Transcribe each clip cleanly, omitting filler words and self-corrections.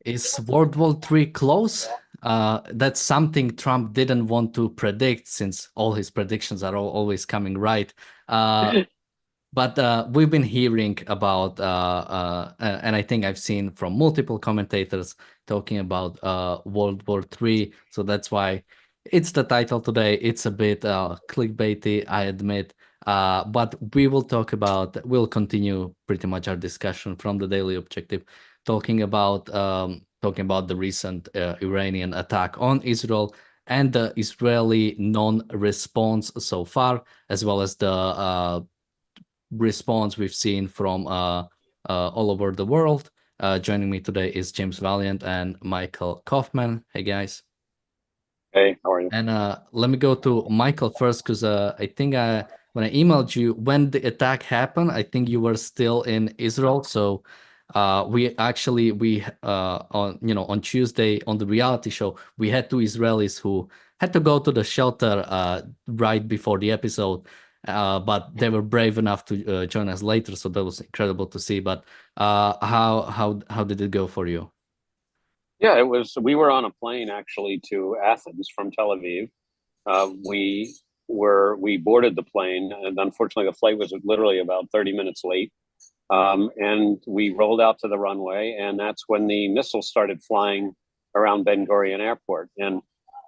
Is World War III close? That's something Trump didn't want to predict since all his predictions are always coming right. Uh, but we've been hearing about, and I think I've seen from multiple commentators talking about World War III. So that's why it's the title today. It's a bit clickbaity, I admit. But we'll continue pretty much our discussion from the Daily Objective, talking about the recent Iranian attack on Israel and the Israeli non-response so far, as well as the response we've seen from all over the world. Joining me today is James Valiant and Michael Kaufman. Hey guys. Hey, how are you? And let me go to Michael first because I think when I emailed you when the attack happened, I think you were still in Israel. So we on Tuesday on the reality show we had two Israelis who had to go to the shelter right before the episode, but they were brave enough to join us later. So that was incredible to see. But how did it go for you? Yeah, it was. We were on a plane actually to Athens from Tel Aviv. We boarded the plane, and unfortunately, the flight was literally about 30 minutes late. And we rolled out to the runway, and that's when the missiles started flying around Ben Gurion Airport. And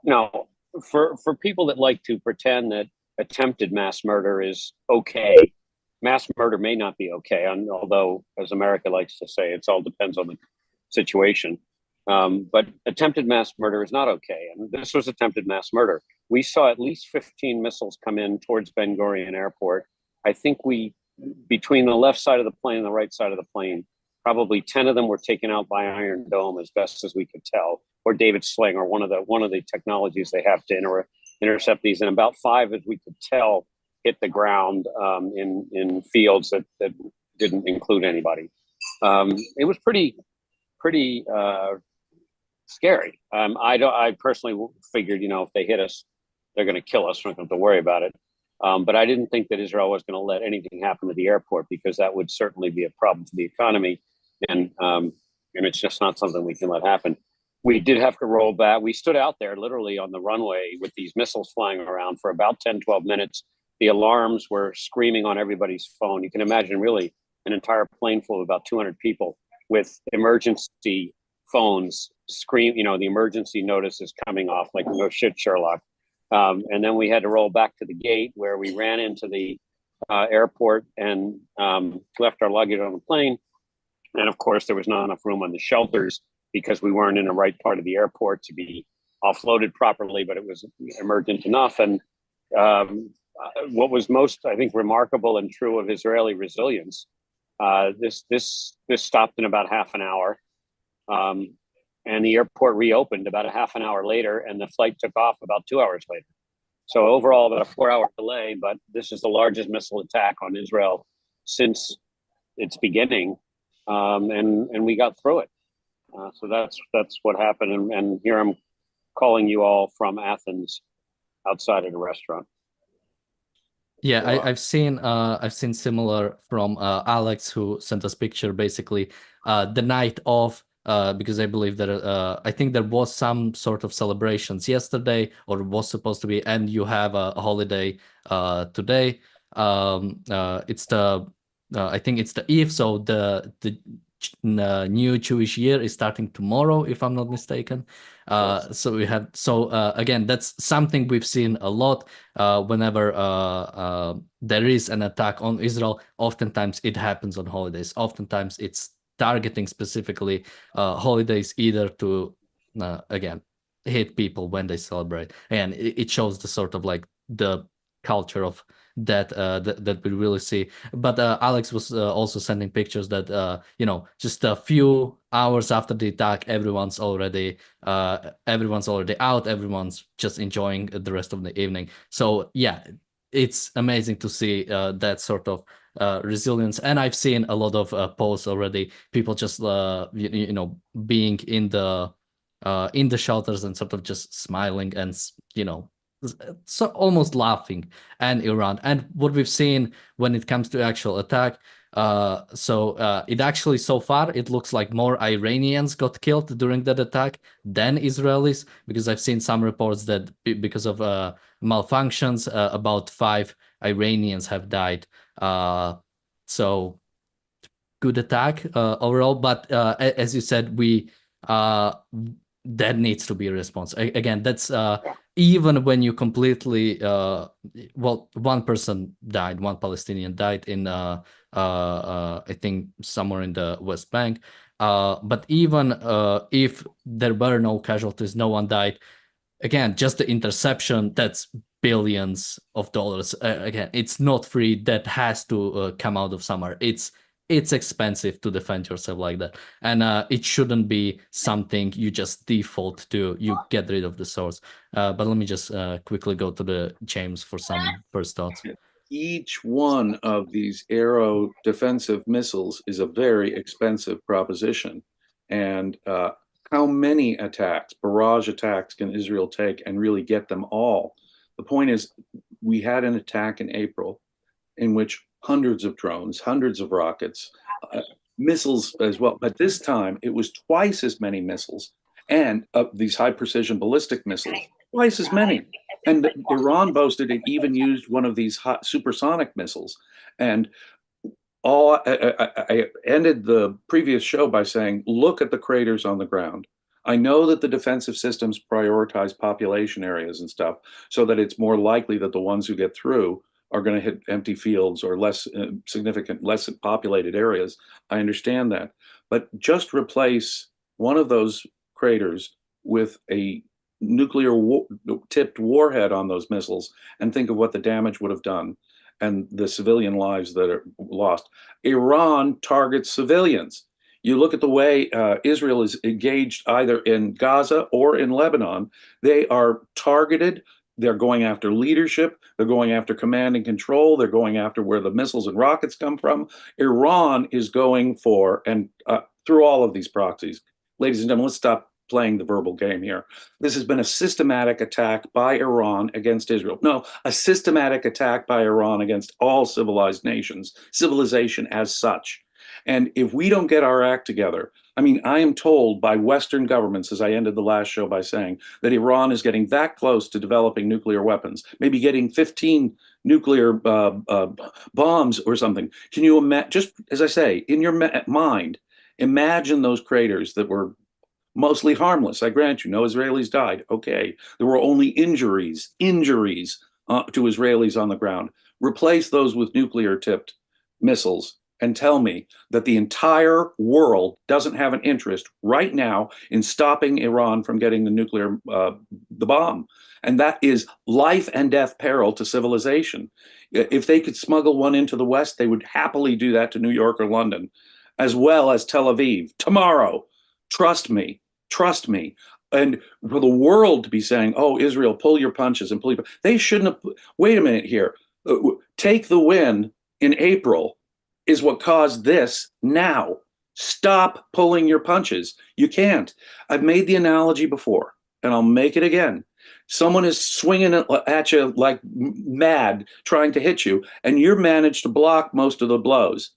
you know, for people that like to pretend that attempted mass murder is okay, mass murder may not be okay. Although, as America likes to say, it all depends on the situation. But attempted mass murder is not okay. And this was attempted mass murder. We saw at least 15 missiles come in towards Ben Gurion Airport. I think between the left side of the plane and the right side of the plane, probably 10 of them were taken out by Iron Dome as best as we could tell, or David Sling, or one of the technologies they have to intercept these. And about five, as we could tell, hit the ground in fields that didn't include anybody. It was pretty scary. I personally figured, if they hit us, they're going to kill us. We're not going to have to worry about it. But I didn't think that Israel was going to let anything happen to the airport, because that would certainly be a problem for the economy, and it's just not something we can let happen. We did have to roll back. We stood out there literally on the runway with these missiles flying around for about 10, 12 minutes. The alarms were screaming on everybody's phone. You can imagine really an entire plane full of about 200 people with emergency phones the emergency notice is coming off like no shit, Sherlock. And then we had to roll back to the gate where we ran into the airport and left our luggage on the plane. And of course, there was not enough room on the shelters because we weren't in the right part of the airport to be offloaded properly, but it was emergent enough. And what was most, I think, remarkable and true of Israeli resilience, this stopped in about half an hour. And the airport reopened about a half an hour later, and the flight took off about 2 hours later. So overall, about a 4-hour delay, but this is the largest missile attack on Israel since its beginning, and we got through it. So that's what happened, and here I'm calling you all from Athens, outside of the restaurant. Yeah, So, I've seen similar from Alex, who sent us picture basically the night of, because I believe that I think there was some sort of celebrations yesterday, or was supposed to be, and you have a holiday today. It's the I think it's the Eve, so the new Jewish year is starting tomorrow, if I'm not mistaken. yes. So we have again, that's something we've seen a lot whenever there is an attack on Israel. Oftentimes it happens on holidays. Oftentimes it's targeting specifically holidays, either to again hit people when they celebrate, and it shows the sort of like the culture of that we really see. But Alex was also sending pictures that just a few hours after the attack, everyone's already out, everyone's just enjoying the rest of the evening. So yeah, it's amazing to see that sort of resilience. And I've seen a lot of posts already, people just being in the shelters and sort of just smiling and so almost laughing and Iran. And what we've seen when it comes to actual attack, It actually, so far, it looks like more Iranians got killed during that attack than Israelis, because I've seen some reports that because of malfunctions, about 5 Iranians have died. So good attack overall, but as you said, that needs to be a response. Again, that's even when you completely one person died, one Palestinian died in I think somewhere in the West Bank. But even if there were no casualties, no one died. Again, just the interception, that's billions of dollars. Again, it's not free. That has to come out of somewhere. It's expensive to defend yourself like that, and it shouldn't be something you just default to. You get rid of the source. But let me just quickly go to the James for some first thoughts. Each one of these aero defensive missiles is a very expensive proposition. And how many attacks, barrage attacks, can Israel take and really get them all? The point is, we had an attack in April in which hundreds of drones, hundreds of rockets, missiles as well. But this time it was twice as many missiles and these high precision ballistic missiles, twice as many. And Iran boasted it even used one of these hot supersonic missiles. And I ended the previous show by saying, look at the craters on the ground. I know that the defensive systems prioritize population areas and stuff so that it's more likely that the ones who get through are going to hit empty fields or less significant, less populated areas. I understand that. But just replace one of those craters with a nuclear tipped warhead on those missiles and think of what the damage would have done and the civilian lives that are lost. Iran targets civilians. You look at the way Israel is engaged either in Gaza or in Lebanon, they are targeted. They're going after leadership. They're going after command and control. They're going after where the missiles and rockets come from. Iran is going for, and through all of these proxies, ladies and gentlemen, let's stop playing the verbal game here. This has been a systematic attack by Iran against Israel. No, a systematic attack by Iran against all civilized nations, civilization as such. And if we don't get our act together, I mean, I am told by Western governments, as I ended the last show by saying, that Iran is getting that close to developing nuclear weapons, maybe getting 15 nuclear bombs or something. Can you imagine, just as I say, in your mind, imagine those craters that were mostly harmless. I grant you, no Israelis died. Okay. There were only injuries to Israelis on the ground. Replace those with nuclear tipped missiles and tell me that the entire world doesn't have an interest right now in stopping Iran from getting the bomb. And that is life and death peril to civilization. If they could smuggle one into the West, they would happily do that to New York or London, as well as Tel Aviv tomorrow. Trust me. Trust me. And for the world to be saying, oh, Israel, pull your punches and they shouldn't have. Wait a minute here. Take the win in April is what caused this now. Stop pulling your punches. You can't. I've made the analogy before, and I'll make it again. Someone is swinging at you like mad, trying to hit you, and you've managed to block most of the blows.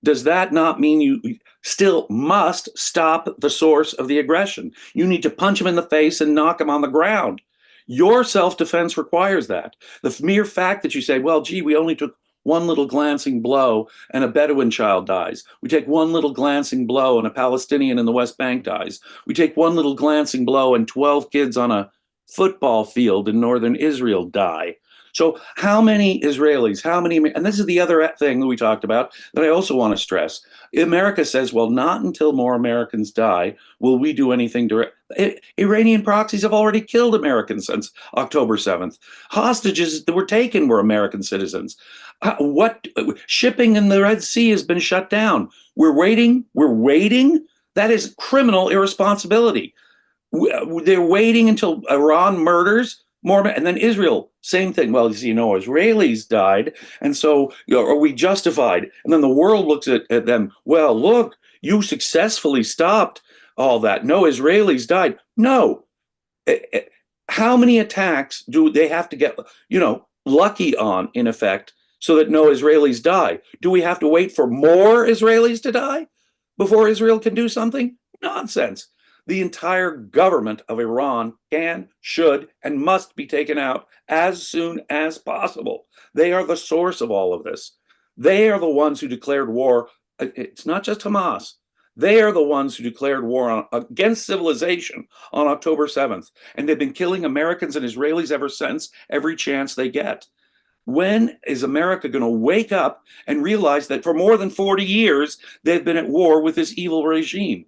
Does that not mean you still must stop the source of the aggression? You need to punch him in the face and knock him on the ground. Your self-defense requires that. The mere fact that you say, well, gee, we only took one little glancing blow and a Bedouin child dies. We take one little glancing blow and a Palestinian in the West Bank dies. We take one little glancing blow and 12 kids on a football field in northern Israel die. So how many Israelis, and this is the other thing that we talked about that I also want to stress. America says, well, not until more Americans die will we do anything direct. Iranian proxies have already killed Americans since October 7th. Hostages that were taken were American citizens. Shipping in the Red Sea has been shut down. We're waiting. That is criminal irresponsibility. They're waiting until Iran murders more, and then Israel, same thing. Well, Israelis died, and so are we justified? And then the world looks at them. Well, look, you successfully stopped all that. No Israelis died. No. How many attacks do they have to get, lucky on, in effect, so that no Israelis die. Do we have to wait for more Israelis to die before Israel can do something? Nonsense. The entire government of Iran can, should, and must be taken out as soon as possible. They are the source of all of this. They are the ones who declared war. It's not just Hamas. They are the ones who declared war against civilization on October 7th. And they've been killing Americans and Israelis ever since, every chance they get. When is America going to wake up and realize that for more than 40 years, they've been at war with this evil regime?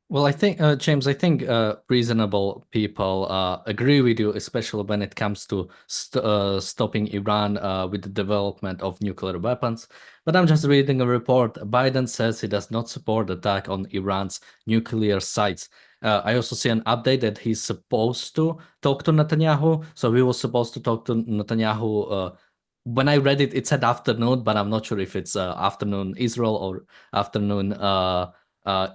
Well, I think, James, I think reasonable people agree with you, especially when it comes to stopping Iran with the development of nuclear weapons. But I'm just reading a report. Biden says he does not support attack on Iran's nuclear sites. I also see an update that he's supposed to talk to Netanyahu. So we were supposed to talk to Netanyahu. When I read it, it said afternoon, but I'm not sure if it's afternoon Israel or afternoon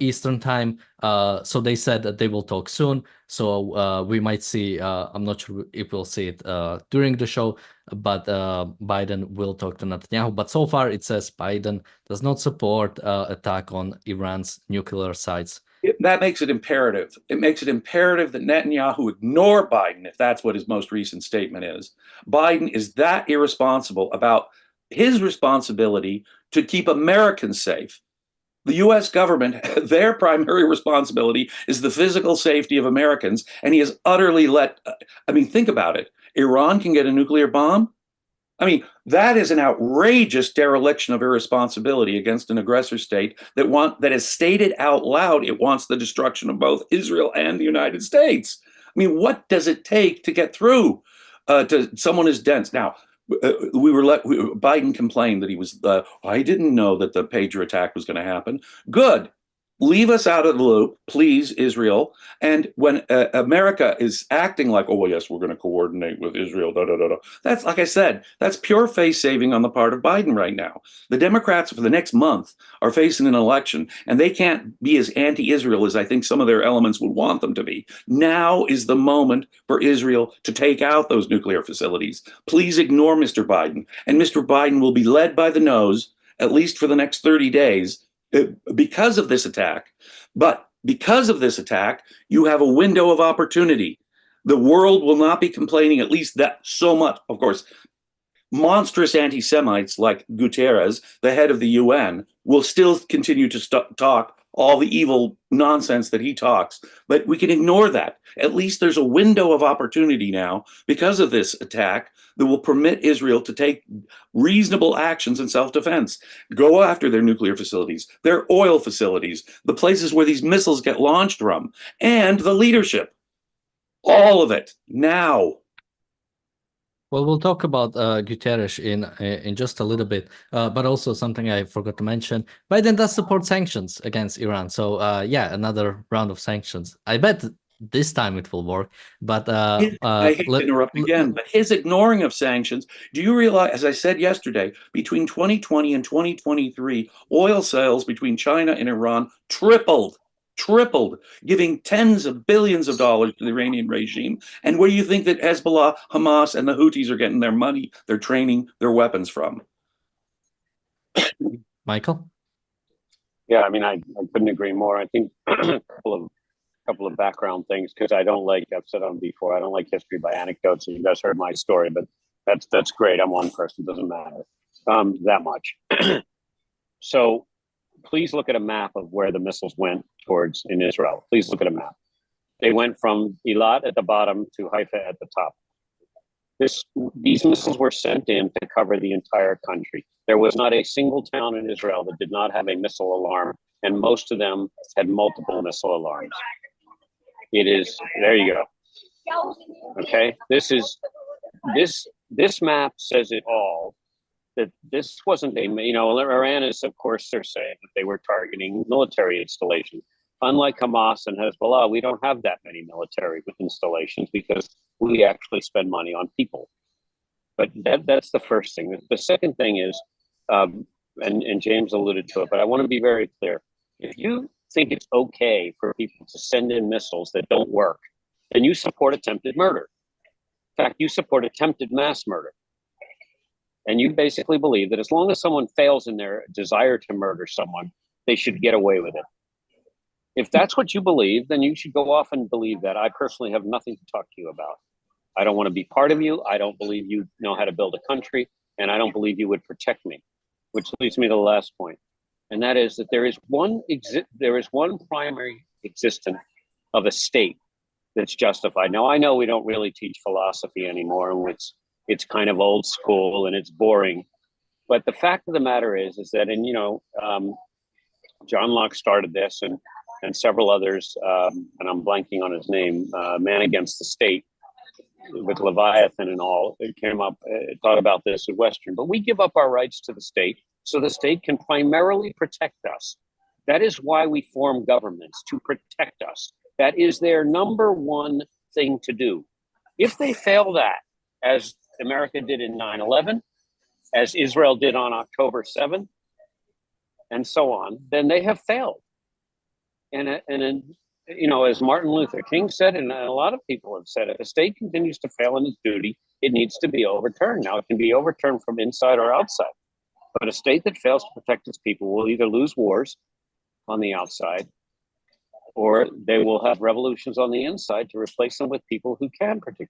Eastern time. So they said that they will talk soon. So we might see, I'm not sure if we'll see it during the show, but Biden will talk to Netanyahu. But so far it says Biden does not support attack on Iran's nuclear sites. That makes it imperative. It makes it imperative that Netanyahu ignore Biden, if that's what his most recent statement is. Biden is that irresponsible about his responsibility to keep Americans safe. The US government, their primary responsibility is the physical safety of Americans, and he has utterly think about it. Iran can get a nuclear bomb. I mean, that is an outrageous dereliction of irresponsibility against an aggressor state that has stated out loud it wants the destruction of both Israel and the United States. I mean, what does it take to get through to someone as dense? Now, Biden complained that he was, I didn't know that the pager attack was going to happen. Good. Leave us out of the loop, please, Israel. And when America is acting like, oh, well, yes, we're going to coordinate with Israel, that's, like I said, that's pure face saving on the part of Biden right now. The Democrats for the next month are facing an election, and they can't be as anti-Israel as I think some of their elements would want them to be. Now is the moment for Israel to take out those nuclear facilities. Please ignore Mr. Biden, and Mr. Biden will be led by the nose, at least for the next 30 days, because of this attack. But because of this attack, you have a window of opportunity. The world will not be complaining, at least that so much. Of course, monstrous anti-Semites like Guterres, the head of the UN, will still continue to talk all the evil nonsense that he talks. But we can ignore that. At least there's a window of opportunity now because of this attack that will permit Israel to take reasonable actions in self-defense. Go after their nuclear facilities, their oil facilities, the places where these missiles get launched from, and the leadership. All of it now. Well, we'll talk about Guterres in just a little bit, but also something I forgot to mention. Biden does support sanctions against Iran. So yeah, another round of sanctions. I bet this time it will work. But I hate to interrupt again, but his ignoring of sanctions, do you realize, as I said yesterday, between 2020 and 2023, oil sales between China and Iran tripled, giving tens of billions of dollars to the Iranian regime. And where do you think that Hezbollah, Hamas, and the Houthis are getting their money, their training, their weapons from? Michael? Yeah, I mean, I couldn't agree more. I think a couple of background things, because I don't like, I've said on before, I don't like history by anecdotes. And you guys heard my story, but that's great. I'm one person, doesn't matter that much. So please look at a map of where the missiles went towards in Israel. Please look at a map. They went from Eilat at the bottom to Haifa at the top. These missiles were sent in to cover the entire country. There was not a single town in Israel that did not have a missile alarm, and most of them had multiple missile alarms. There you go. Okay, this map says it all. That this wasn't Iran is, of course, they're saying that they were targeting military installations. Unlike Hamas and Hezbollah, we don't have that many military installations because we actually spend money on people. But that's the first thing. The second thing is, and James alluded to it, but I want to be very clear. If you think it's okay for people to send in missiles that don't work, then you support attempted murder. In fact, you support attempted mass murder. And you basically believe that as long as someone fails in their desire to murder someone, they should get away with it. If that's what you believe, then you should go off and believe that. I personally have nothing to talk to you about. I don't want to be part of you. I don't believe you know how to build a country, and I don't believe you would protect me, which leads me to the last point. And that is that there is one primary existence of a state that's justified. Now, I know we don't really teach philosophy anymore, and it's kind of old school and it's boring. But the fact of the matter is that, and John Locke started this, and several others, and I'm blanking on his name, Man Against the State, with Leviathan and all, it came up, thought about this in Western. But we give up our rights to the state so the state can primarily protect us. That is why we form governments, to protect us. That is their number one thing to do. If they fail that, as America did in 9/11, as Israel did on October 7th, and so on, then they have failed. And as Martin Luther King said, and a lot of people have said, if a state continues to fail in its duty, it needs to be overturned. Now, it can be overturned from inside or outside. But a state that fails to protect its people will either lose wars on the outside, or they will have revolutions on the inside to replace them with people who can protect them.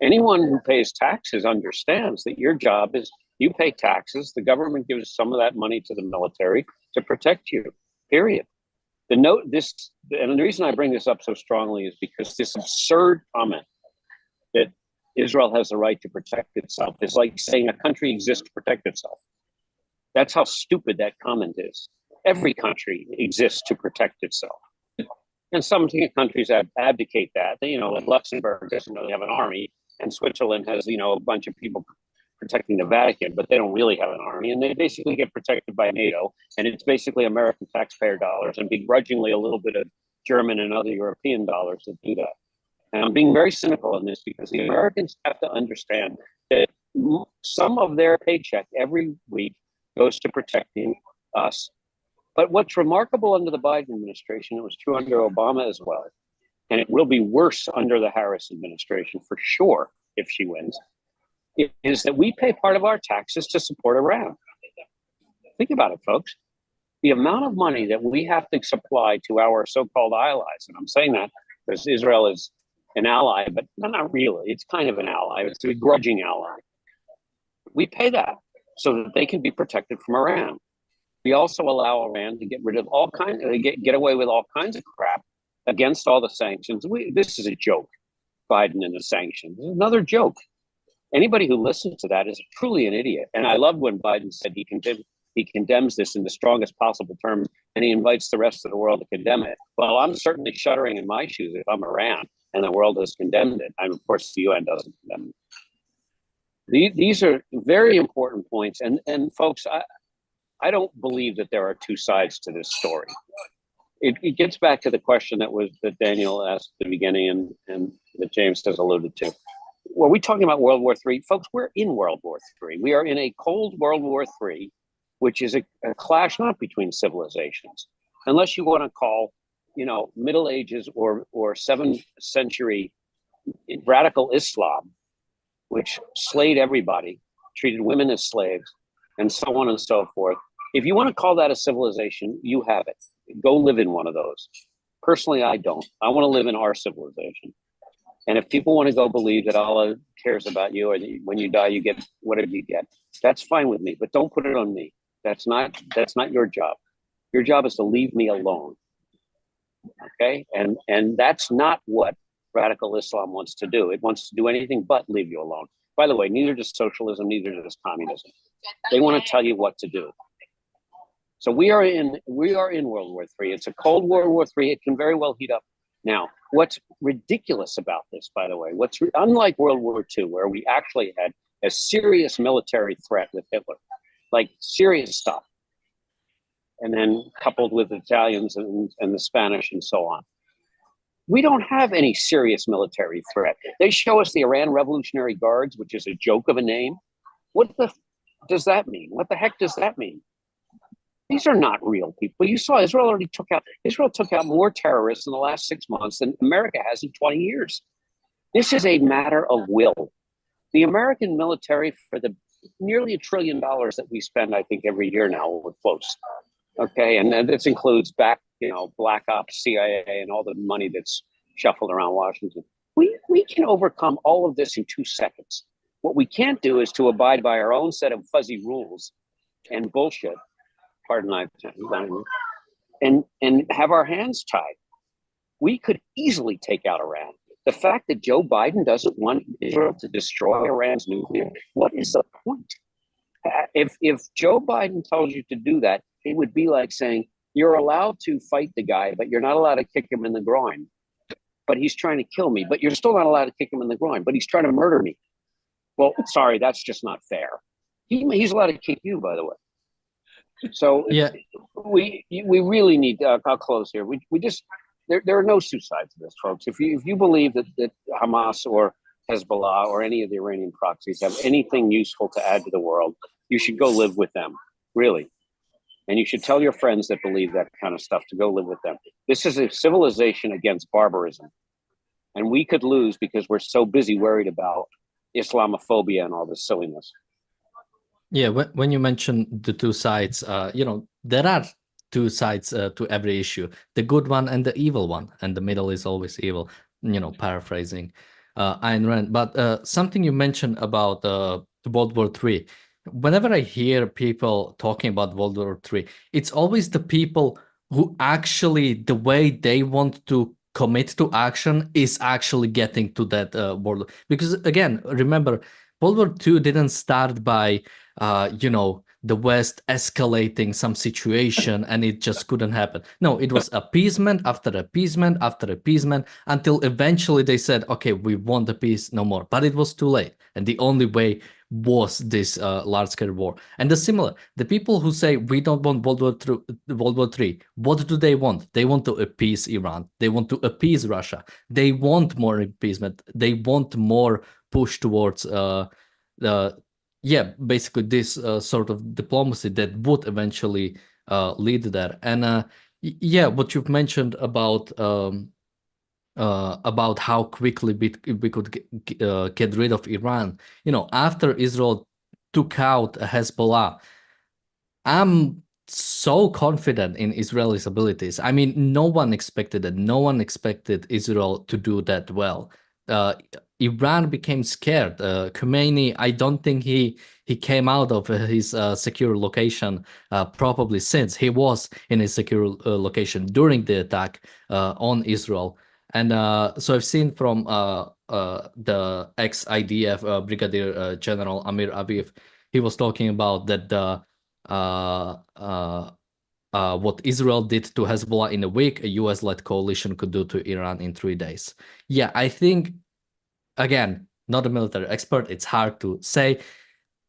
Anyone who pays taxes understands that your job is, you pay taxes, the government gives some of that money to the military to protect you, period. And the reason I bring this up so strongly is because this absurd comment that Israel has the right to protect itself is like saying a country exists to protect itself. That's how stupid that comment is. Every country exists to protect itself. And some countries abdicate that. Like Luxembourg doesn't really have an army, and Switzerland has, a bunch of people protecting the Vatican, but they don't really have an army, and they basically get protected by NATO, and it's basically American taxpayer dollars and begrudgingly a little bit of German and other European dollars that do that. And I'm being very cynical in this because the Americans have to understand that some of their paycheck every week goes to protecting us. But what's remarkable under the Biden administration, it was true under Obama as well, and it will be worse under the Harris administration for sure if she wins, is that we pay part of our taxes to support Iran. Think about it, folks. The amount of money that we have to supply to our so-called allies, and I'm saying that because Israel is an ally, but not really. It's kind of an ally. It's a begrudging ally. We pay that so that they can be protected from Iran. We also allow Iran to get rid of get away with all kinds of crap against all the sanctions. This is a joke, Biden and the sanctions. This is another joke. Anybody who listens to that is truly an idiot. And I love when Biden said he condemns this in the strongest possible terms, and he invites the rest of the world to condemn it. Well, I'm certainly shuddering in my shoes if I'm Iran and the world has condemned it. Of course, the UN doesn't condemn it. These are very important points. And folks, I don't believe that there are two sides to this story. It gets back to the question that Daniel asked at the beginning and that James has alluded to. Were we talking about World War III? Folks, we're in World War III. We are in a cold World War III, which is a clash not between civilizations, unless you want to call, Middle Ages or 7th century radical Islam, which slayed everybody, treated women as slaves, and so on and so forth. If you want to call that a civilization, you have it. Go live in one of those. Personally, I don't. I want to live in our civilization. And if people want to go believe that Allah cares about you, or when you die, you get whatever you get, that's fine with me. But don't put it on me. That's not your job. Your job is to leave me alone. Okay? And that's not what radical Islam wants to do. It wants to do anything but leave you alone. By the way, neither does socialism, neither does communism. They want to tell you what to do. So we are in World War III. It's a cold World War III. It can very well heat up. Now, what's ridiculous about this, by the way, unlike World War II, where we actually had a serious military threat with Hitler, like serious stuff, and then coupled with the Italians and the Spanish and so on. We don't have any serious military threat. They show us the Iran Revolutionary Guards, which is a joke of a name. What does that mean? What the heck does that mean? These are not real people. You saw Israel took out more terrorists in the last 6 months than America has in 20 years. This is a matter of will. The American military, for the nearly $1 trillion that we spend, I think, every year now. We're close. Okay, and this includes Black Ops, CIA, and all the money that's shuffled around Washington. We can overcome all of this in 2 seconds. What we can't do is to abide by our own set of fuzzy rules and bullshit. Pardon my language. And have our hands tied. We could easily take out Iran. The fact that Joe Biden doesn't want Israel to destroy Iran's nuclear, what is the point? If Joe Biden tells you to do that, it would be like saying, you're allowed to fight the guy, but you're not allowed to kick him in the groin. But he's trying to kill me, but you're still not allowed to kick him in the groin, but he's trying to murder me. Well, sorry, that's just not fair. He's allowed to kick you, by the way. So Yeah, we really need, I'll close here. We just, there are no two sides to this, folks. If you believe that Hamas or Hezbollah or any of the Iranian proxies have anything useful to add to the world, you should go live with them, really. And you should tell your friends that believe that kind of stuff to go live with them. This is a civilization against barbarism. And we could lose because we're so busy worried about Islamophobia and all this silliness. yeah. When you mention the two sides, there are two sides to every issue: the good one and the evil one, and the middle is always evil. Paraphrasing Ayn Rand. But something you mentioned about World War III. Whenever I hear people talking about World War III, it's always the people who actually, the way they want to commit to action is actually getting to that world. Because again, remember, World War II didn't start by, the West escalating some situation and it just couldn't happen. No, it was appeasement after appeasement after appeasement until eventually they said, okay, we want the peace no more. But it was too late. And the only way was this large-scale war. And the people who say we don't want World War III, what do they want? They want to appease Iran. They want to appease Russia. They want more appeasement. They want more push towards basically this sort of diplomacy that would eventually lead there. And what you've mentioned about how quickly we could get rid of Iran. After Israel took out Hezbollah, I'm so confident in Israel's abilities. I mean, no one expected it. No one expected Israel to do that well. Iran became scared. Khomeini, I don't think he came out of his secure location probably since he was in his secure location during the attack on Israel. And so I've seen from the ex-IDF Brigadier General Amir Aviv, he was talking about that what Israel did to Hezbollah in a week, a US-led coalition could do to Iran in 3 days. Yeah, I think, again, not a military expert, it's hard to say.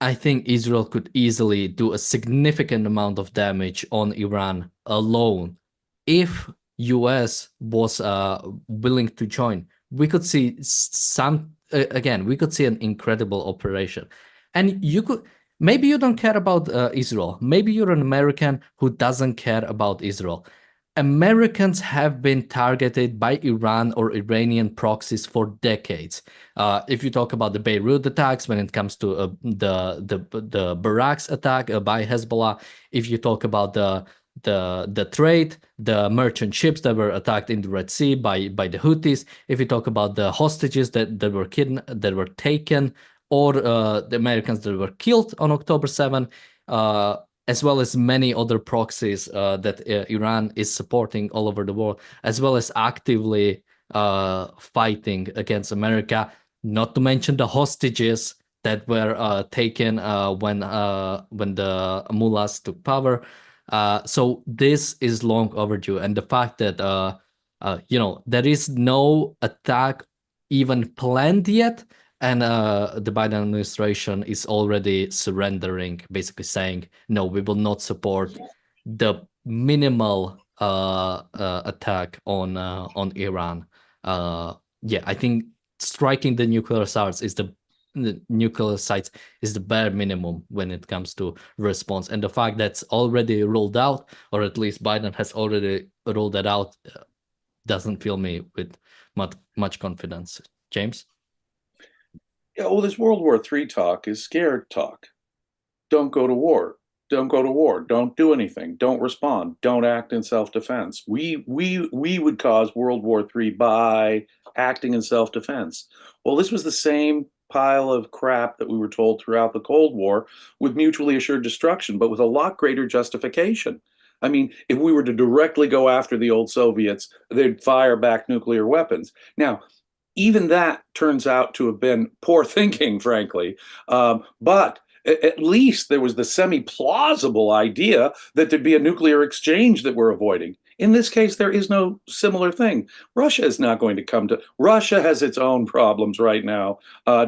I think Israel could easily do a significant amount of damage on Iran alone if US was willing to join. We could see we could see an incredible operation. And maybe you don't care about Israel. Maybe you're an American who doesn't care about Israel. Americans have been targeted by Iran or Iranian proxies for decades. If you talk about the Beirut attacks, when it comes to the barracks attack by Hezbollah, if you talk about the trade, the merchant ships that were attacked in the Red Sea by the Houthis, if you talk about the hostages that were taken, or the Americans that were killed on October 7, as well as many other proxies that Iran is supporting all over the world, as well as actively fighting against America, not to mention the hostages that were taken when the mullahs took power. So this is long overdue. And the fact that, there is no attack even planned yet, and the Biden administration is already surrendering, basically saying, no, we will not support the minimal attack on Iran. I think striking the nuclear sites is the bare minimum when it comes to response. And the fact that's already rolled out, or at least Biden has already rolled that out, doesn't fill me with much confidence. James? Yeah, well, this World War III talk is scared talk. don't go to war. Don't go to war. Don't do anything. Don't respond. Don't act in self-defense. We would cause World War III by acting in self-defense. Well, this was the same pile of crap that we were told throughout the Cold War with mutually assured destruction, but with a lot greater justification. I mean, if we were to directly go after the old Soviets, they'd fire back nuclear weapons. Now, even that turns out to have been poor thinking, frankly. But at least there was the semi-plausible idea that there'd be a nuclear exchange that we're avoiding. In this case, there is no similar thing. Russia is not going to come to. Russia has its own problems right now,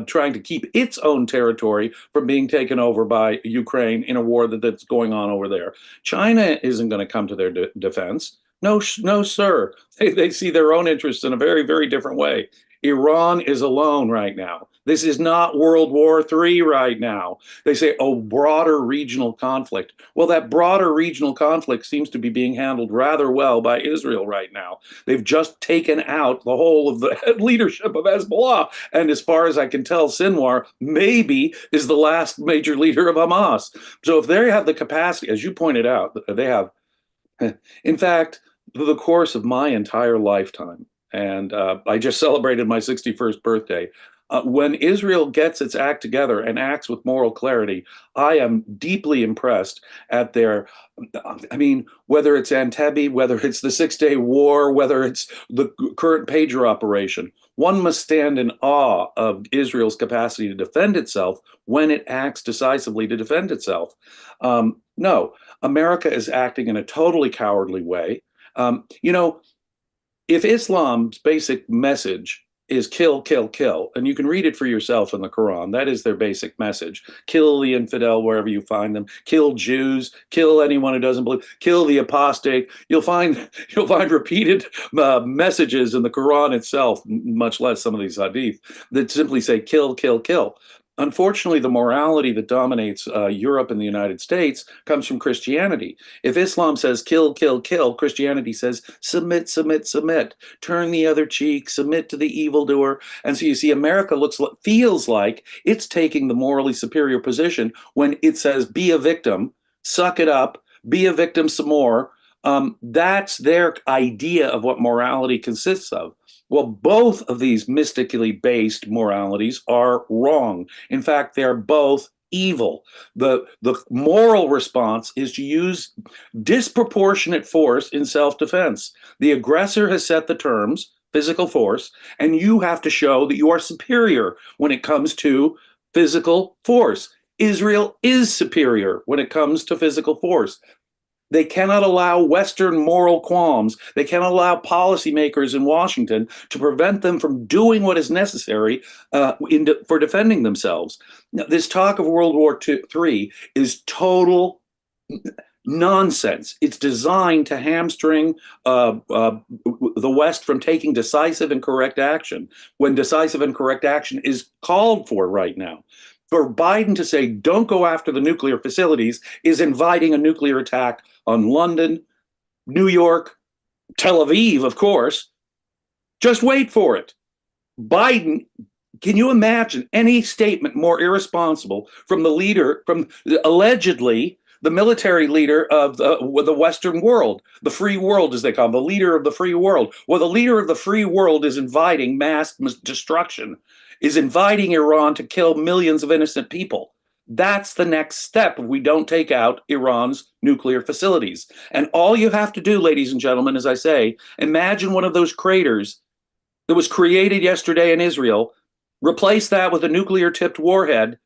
trying to keep its own territory from being taken over by Ukraine in a war that's going on over there. China isn't going to come to their defense. No, no, sir. They see their own interests in a very, very different way. Iran is alone right now. This is not World War III right now. They say, oh, broader regional conflict. Well, that broader regional conflict seems to be being handled rather well by Israel right now. They've just taken out the whole of the leadership of Hezbollah. And as far as I can tell, Sinwar maybe is the last major leader of Hamas. So if they have the capacity, as you pointed out, they have, in fact, the course of my entire lifetime, and I just celebrated my 61st birthday. When Israel gets its act together and acts with moral clarity, I am deeply impressed at their, I mean, whether it's Entebbe, whether it's the Six-Day War, whether it's the current pager operation, one must stand in awe of Israel's capacity to defend itself when it acts decisively to defend itself. No, America is acting in a totally cowardly way. You know, if Islam's basic message is kill, kill, kill, and you can read it for yourself in the Quran, that is their basic message. Kill the infidel wherever you find them, kill Jews, kill anyone who doesn't believe, kill the apostate. You'll find repeated messages in the Quran itself, much less some of these hadith, that simply say kill, kill, kill. Unfortunately, the morality that dominates Europe and the United States comes from Christianity. If Islam says kill, kill, kill, Christianity says submit, submit, submit, turn the other cheek, submit to the evildoer. And so you see, America feels like it's taking the morally superior position when it says be a victim, suck it up, be a victim some more. That's their idea of what morality consists of. Well, both of these mystically based moralities are wrong. In fact, they're both evil. The moral response is to use disproportionate force in self-defense. The aggressor has set the terms, physical force, and you have to show that you are superior when it comes to physical force. Israel is superior when it comes to physical force. They cannot allow Western moral qualms. They cannot allow policymakers in Washington to prevent them from doing what is necessary for defending themselves. Now, this talk of World War III is total nonsense. It's designed to hamstring the West from taking decisive and correct action when decisive and correct action is called for right now. For Biden to say, don't go after the nuclear facilities, is inviting a nuclear attack on London, New York, Tel Aviv, of course. Just wait for it. Biden, can you imagine any statement more irresponsible from the leader, from allegedly the military leader of the Western world, the free world, as they call him, the leader of the free world? Well, the leader of the free world is inviting mass destruction, is inviting Iran to kill millions of innocent people. That's the next step if we don't take out Iran's nuclear facilities. And all you have to do, ladies and gentlemen, as I say, imagine one of those craters that was created yesterday in Israel, replace that with a nuclear-tipped warhead,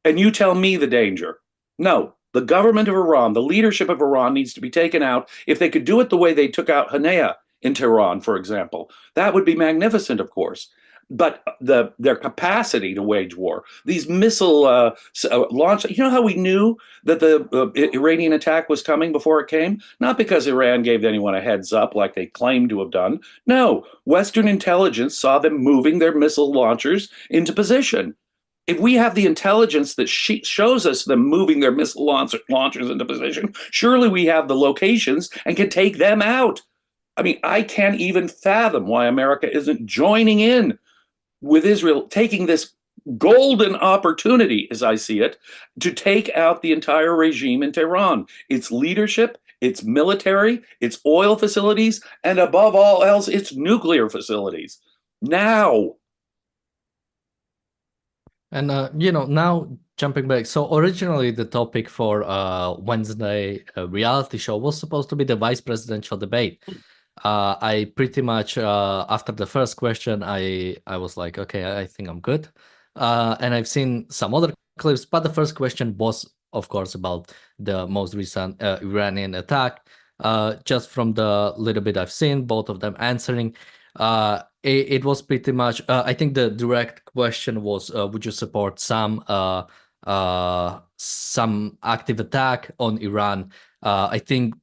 and you tell me the danger. No, the government of Iran, the leadership of Iran needs to be taken out. If they could do it the way they took out Hanea in Tehran, for example, that would be magnificent, of course. But their capacity to wage war, these missile launch, you know how we knew that the Iranian attack was coming before it came? Not because Iran gave anyone a heads up like they claimed to have done. No, Western intelligence saw them moving their missile launchers into position. If we have the intelligence that shows us them moving their missile launchers into position, surely we have the locations and can take them out. I mean, I can't even fathom why America isn't joining in with Israel, taking this golden opportunity, as I see it, to take out the entire regime in Tehran, its leadership, its military, its oil facilities, and above all else, its nuclear facilities. Now. And now jumping back, so originally the topic for Wednesday reality show was supposed to be the vice presidential debate. I pretty much after the first question, I was like, okay, I think I'm good. And I've seen some other clips, but the first question was, of course, about the most recent Iranian attack. Just from the little bit I've seen, both of them answering. It was pretty much. I think the direct question was, would you support some active attack on Iran? I think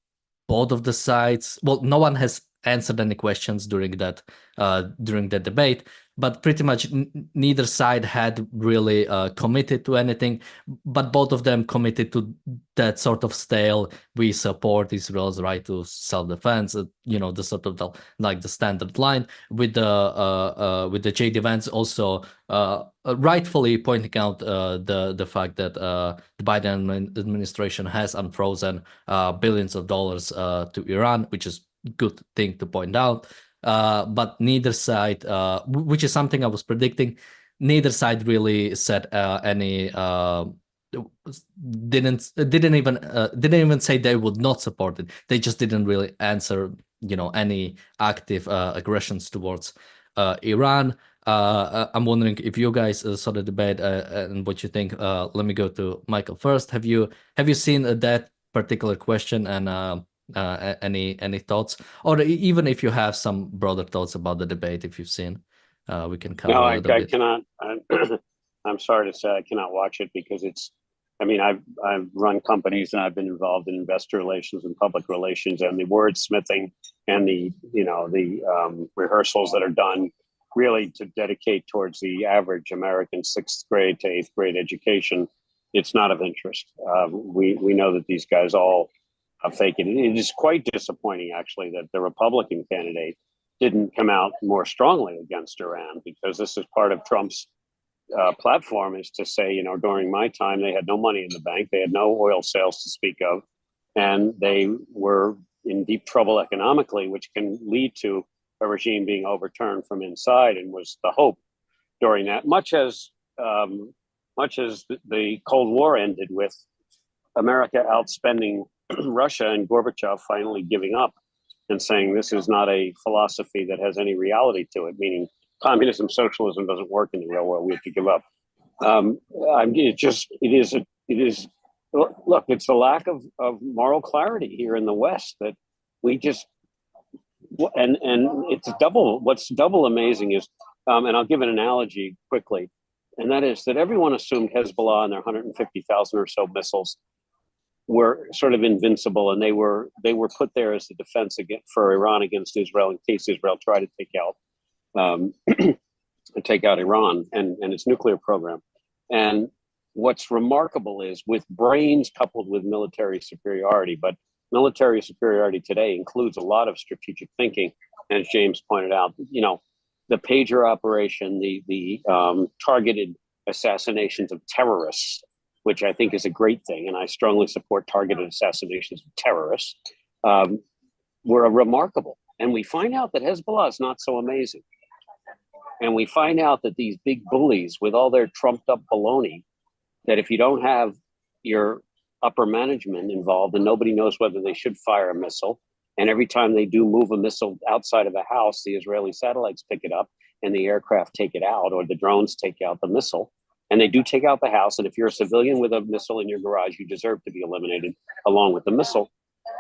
both of the sides. Well, no one has answered any questions during that debate, but pretty much neither side had really committed to anything. But both of them committed to that sort of stale. We support Israel's right to self-defense. The sort of the standard line with the JD Vance also rightfully pointing out the fact that the Biden administration has unfrozen billions of dollars to Iran, which is good thing to point out. But neither side, which is something I was predicting, neither side really said any. Didn't even say they would not support it. They just didn't really answer, any active aggressions towards Iran. I'm wondering if you guys saw the debate and what you think. Let me go to Michael first. Have you seen that particular question and any thoughts, or even if you have some broader thoughts about the debate, if you've seen, we can cover No, a little I bit. cannot. I'm sorry to say I cannot watch it because it's. I mean, I've run companies and I've been involved in investor relations and public relations, and the wordsmithing and the rehearsals that are done really to dedicate towards the average American 6th grade to 8th grade education, it's not of interest. We know that these guys all fake it. It is quite disappointing, actually, that the Republican candidate didn't come out more strongly against Iran, because this is part of Trump's platform, is to say, during my time, they had no money in the bank, they had no oil sales to speak of, and they were in deep trouble economically, which can lead to a regime being overturned from inside, and was the hope during that. Much as the Cold War ended with America outspending Russia and Gorbachev finally giving up and saying this is not a philosophy that has any reality to it, meaning communism, socialism doesn't work in the real world. We have to give up. Look, it's a lack of moral clarity here in the West that we just, and it's double. What's double amazing is, and I'll give an analogy quickly, and that is that everyone assumed Hezbollah and their 150,000 or so missiles were sort of invincible, and they were put there as the defense for Iran against Israel in case Israel tried to take out Iran and its nuclear program. And what's remarkable is, with brains coupled with military superiority, but military superiority today includes a lot of strategic thinking, as James pointed out. The pager operation, the targeted assassinations of terrorists, which I think is a great thing, and I strongly support targeted assassinations of terrorists, were remarkable. And we find out that Hezbollah is not so amazing. And we find out that these big bullies with all their trumped up baloney, that if you don't have your upper management involved, and nobody knows whether they should fire a missile, and every time they do move a missile outside of a house, the Israeli satellites pick it up and the aircraft take it out, or the drones take out the missile. And they do take out the house. And if you're a civilian with a missile in your garage, you deserve to be eliminated along with the missile.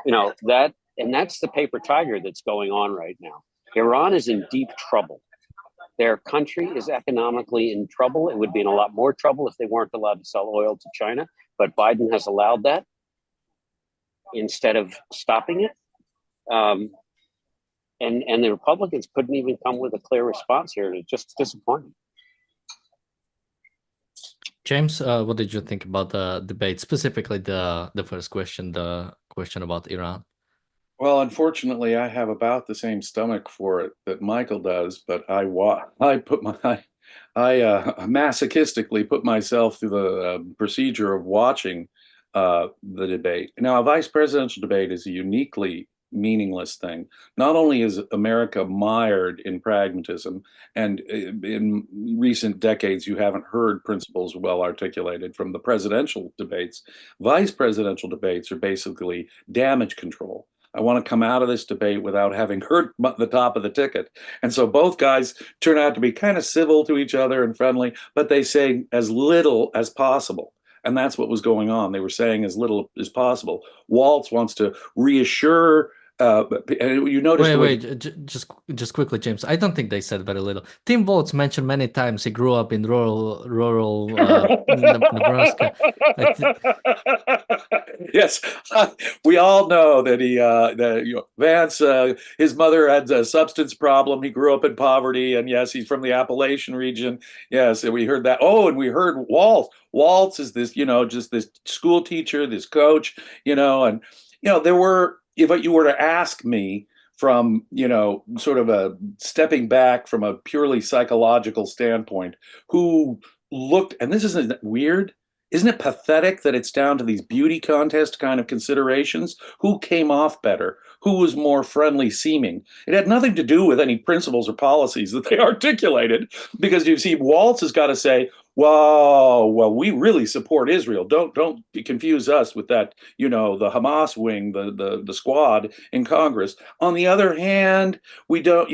That's the paper tiger that's going on right now. Iran is in deep trouble. Their country is economically in trouble. It would be in a lot more trouble if they weren't allowed to sell oil to China. But Biden has allowed that instead of stopping it. And the Republicans couldn't even come with a clear response here. It's just disappointing. James, what did you think about the debate, specifically the first question, the question about Iran? Well, unfortunately, I have about the same stomach for it that Michael does, but I put my I masochistically put myself through the procedure of watching the debate. Now, a vice presidential debate is a uniquely meaningless thing. Not only is America mired in pragmatism, and in recent decades, you haven't heard principles well articulated from the presidential debates. Vice presidential debates are basically damage control. I want to come out of this debate without having heard the top of the ticket. And so both guys turn out to be kind of civil to each other and friendly, but they say as little as possible. And that's what was going on. They were saying as little as possible. Waltz wants to reassure. And you notice just quickly, James. I don't think they said very little. Tim Waltz mentioned many times he grew up in rural Nebraska. Yes, we all know that Vance, his mother had a substance problem. He grew up in poverty, and yes, he's from the Appalachian region. Yes, and we heard that. Oh, and we heard Waltz. Waltz is this, just this school teacher, this coach, and there were. If you were to ask me from, sort of a stepping back from a purely psychological standpoint, who looked, and this isn't weird, isn't it pathetic that it's down to these beauty contest kind of considerations? Who came off better? Who was more friendly seeming? It had nothing to do with any principles or policies that they articulated, because you see, Waltz has got to say, well, we really support Israel. Don't confuse us with that, the Hamas wing, the squad in Congress. On the other hand, we don't,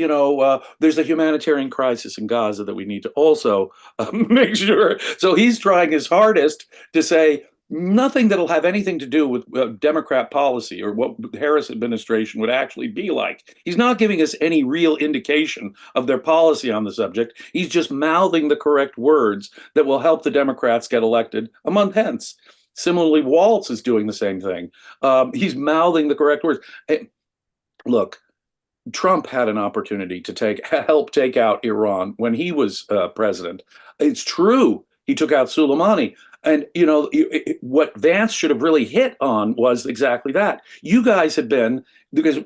there's a humanitarian crisis in Gaza that we need to also make sure. So he's trying his hardest to say nothing that'll have anything to do with Democrat policy or what the Harris administration would actually be like. He's not giving us any real indication of their policy on the subject. He's just mouthing the correct words that will help the Democrats get elected a month hence. Similarly, Waltz is doing the same thing. He's mouthing the correct words. Hey, look, Trump had an opportunity to help take out Iran when he was president. It's true. He took out Soleimani. And, what Vance should have really hit on was exactly that. You guys have been, because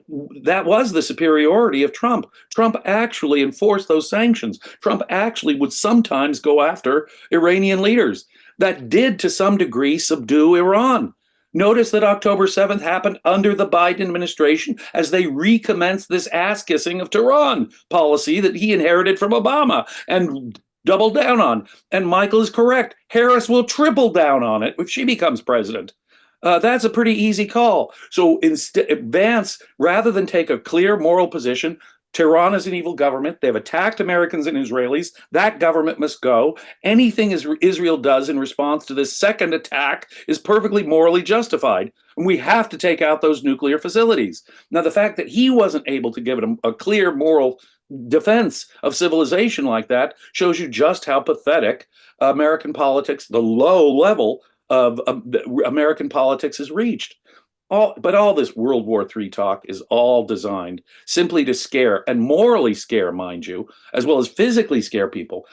that was the superiority of Trump. Trump actually enforced those sanctions. Trump actually would sometimes go after Iranian leaders. That did, to some degree, subdue Iran. Notice that October 7th happened under the Biden administration as they recommenced this ass-kissing of Tehran policy that he inherited from Obama and double down on. And Michael is correct. Harris will triple down on it if she becomes president. That's a pretty easy call. So Vance, rather than take a clear moral position, Tehran is an evil government. They've attacked Americans and Israelis. That government must go. Anything Israel does in response to this second attack is perfectly morally justified. And we have to take out those nuclear facilities. Now, the fact that he wasn't able to give it a clear moral defense of civilization like that shows you just how pathetic American politics, the low level of American politics, has reached. But all this World War III talk is all designed simply to scare, and morally scare, mind you, as well as physically scare people.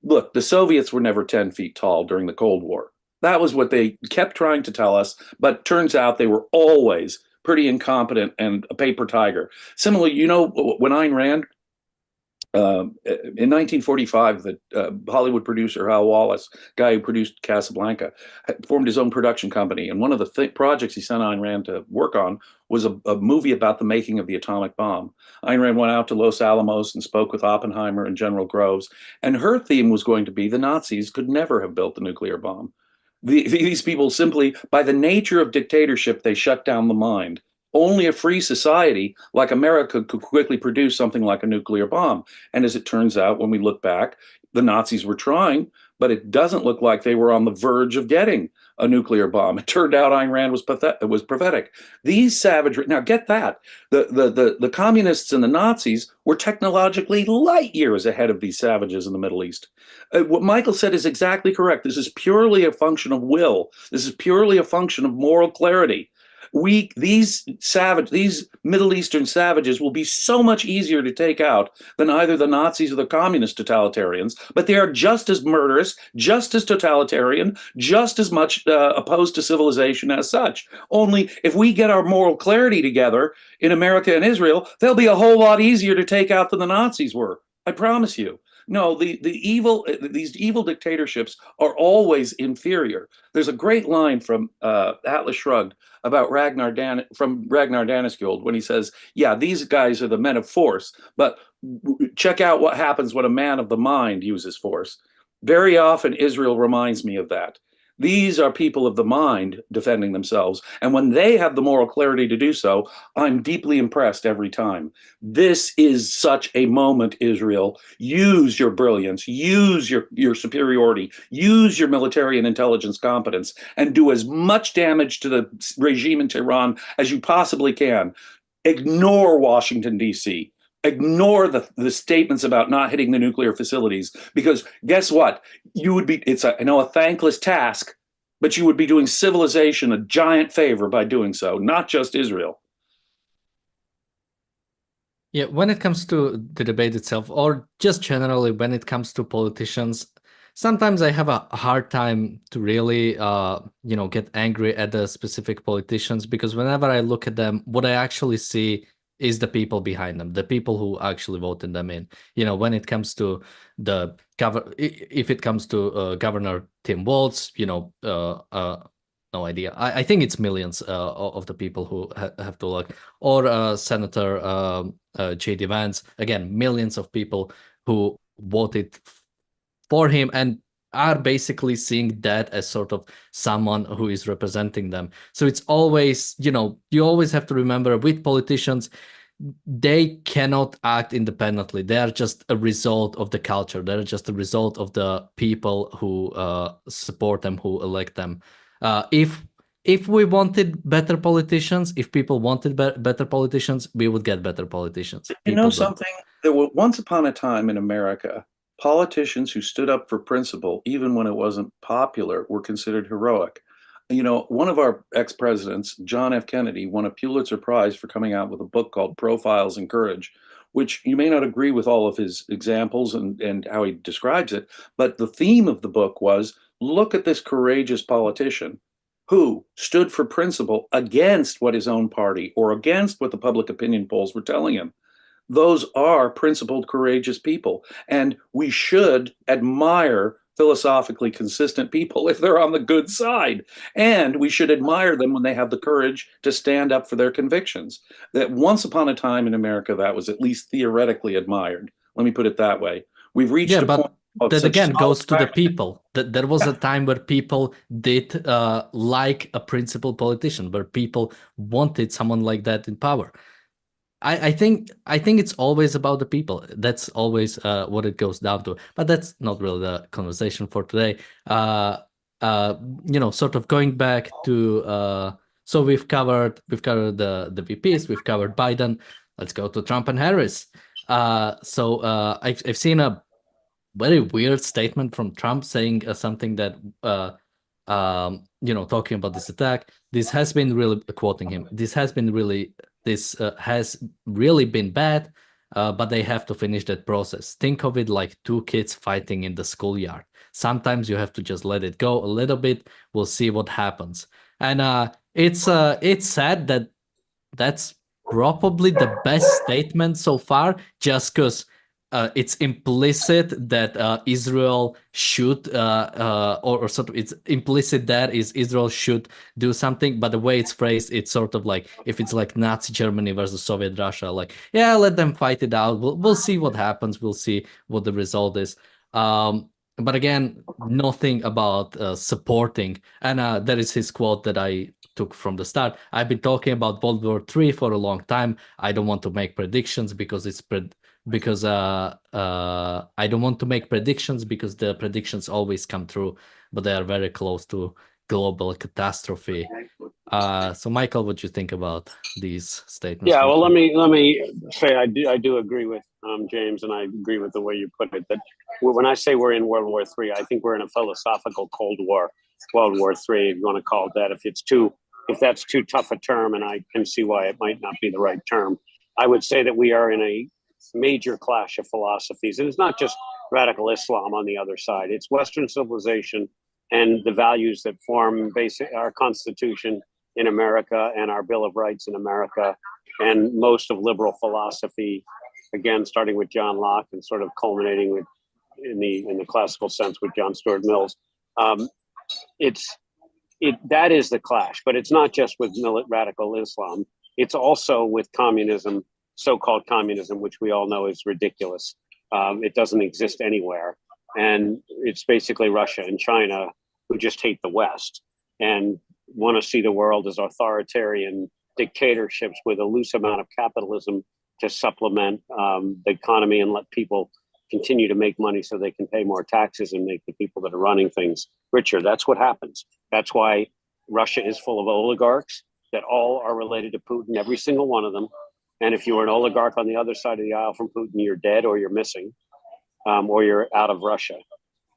Look, the Soviets were never 10 feet tall during the Cold War. That was what they kept trying to tell us, but turns out they were always pretty incompetent and a paper tiger. Similarly, when Ayn Rand, in 1945, the Hollywood producer Hal Wallace, guy who produced Casablanca, formed his own production company. And one of the projects he sent Ayn Rand to work on was a movie about the making of the atomic bomb. Ayn Rand went out to Los Alamos and spoke with Oppenheimer and General Groves. And her theme was going to be the Nazis could never have built the nuclear bomb. These people simply, by the nature of dictatorship, they shut down the mind. Only a free society like America could quickly produce something like a nuclear bomb. And as it turns out, when we look back, the Nazis were trying, but it doesn't look like they were on the verge of getting a nuclear bomb. It turned out Ayn Rand was prophetic. These savagery, now get that, the communists and the Nazis were technologically light years ahead of these savages in the Middle East. What Michael said is exactly correct. This is purely a function of will. This is purely a function of moral clarity. These Middle Eastern savages will be so much easier to take out than either the Nazis or the communist totalitarians, but they are just as murderous, just as totalitarian, just as much opposed to civilization as such. Only if we get our moral clarity together in America and Israel, they'll be a whole lot easier to take out than the Nazis were. I promise you. No, these evil dictatorships are always inferior. There's a great line from Atlas Shrugged about from Ragnar Danaskjöld when he says, "Yeah, these guys are the men of force, but check out what happens when a man of the mind uses force." Very often, Israel reminds me of that. These are people of the mind defending themselves. And when they have the moral clarity to do so, I'm deeply impressed every time. This is such a moment, Israel. Use your brilliance, use your superiority, use your military and intelligence competence, and do as much damage to the regime in Tehran as you possibly can. Ignore Washington, D.C. Ignore the statements about not hitting the nuclear facilities, because guess what? You would be, I know, a thankless task, but you would be doing civilization a giant favor by doing so, not just Israel. Yeah, when it comes to the debate itself, or just generally when it comes to politicians, sometimes I have a hard time to really, get angry at the specific politicians, because whenever I look at them, what I actually see is the people behind them, the people who actually voted them in. When it comes to if it comes to Governor Tim Walz, no idea. I think it's millions of the people who have to look, or Senator J.D. Vance. Again, millions of people who voted for him and are basically seeing that as sort of someone who is representing them. So it's always, you always have to remember with politicians, they cannot act independently. They are just a result of the culture. They're just a result of the people who support them, who elect them. If we wanted better politicians, if people wanted better politicians, we would get better politicians. You know something? There were once upon a time in America, politicians who stood up for principle, even when it wasn't popular, were considered heroic. One of our ex-presidents, John F. Kennedy, won a Pulitzer Prize for coming out with a book called Profiles in Courage, which you may not agree with all of his examples and how he describes it, but the theme of the book was, look at this courageous politician who stood for principle against what his own party or against what the public opinion polls were telling him. Those are principled, courageous people. And we should admire philosophically consistent people if they're on the good side. And we should admire them when they have the courage to stand up for their convictions. That once upon a time in America, that was at least theoretically admired. Let me put it that way. We've reached a point. That again goes to the people. There was a time where people did like a principled politician, where people wanted someone like that in power. I think it's always about the people. That's always what it goes down to. But that's not really the conversation for today. Sort of going back to so we've covered the VPs, we've covered Biden. Let's go to Trump and Harris. I've seen a very weird statement from Trump saying something that talking about this attack. This has been really, quoting him, this has really been bad, but they have to finish that process. Think of it like two kids fighting in the schoolyard. Sometimes you have to just let it go a little bit. We'll see what happens. And it's sad that that's probably the best statement so far, just because it's implicit that Israel should, or sort of it's implicit that Israel should do something. But the way it's phrased, it's sort of like if it's like Nazi Germany versus Soviet Russia, like, yeah, let them fight it out. We'll see what happens. We'll see what the result is. But again, nothing about supporting. And that is his quote that I took from the start. I've been talking about World War III for a long time. I don't want to make predictions because I don't want to make predictions because the predictions always come true, but they are very close to global catastrophe. So Michael, what do you think about these statements? Yeah, well, let me say I do agree with James, and I agree with the way you put it. That when I say we're in World War III, I think we're in a philosophical Cold War, World War III. If you want to call it that, if that's too tough a term, and I can see why it might not be the right term, I would say that we are in a major clash of philosophies, and it's not just radical Islam on the other side. It's Western civilization and the values that form our Constitution in America and our Bill of Rights in America, and most of liberal philosophy, again, starting with John Locke and sort of culminating with in the classical sense with John Stuart Mills. That is the clash, but it's not just with radical Islam. It's also with communism, so-called communism, which we all know is ridiculous. It doesn't exist anywhere. And it's basically Russia and China who just hate the West and want to see the world as authoritarian dictatorships with a loose amount of capitalism to supplement the economy and let people continue to make money so they can pay more taxes and make the people that are running things richer. That's what happens. That's why Russia is full of oligarchs that all are related to Putin, every single one of them. And if you were an oligarch on the other side of the aisle from Putin, you're dead or you're missing, or you're out of Russia.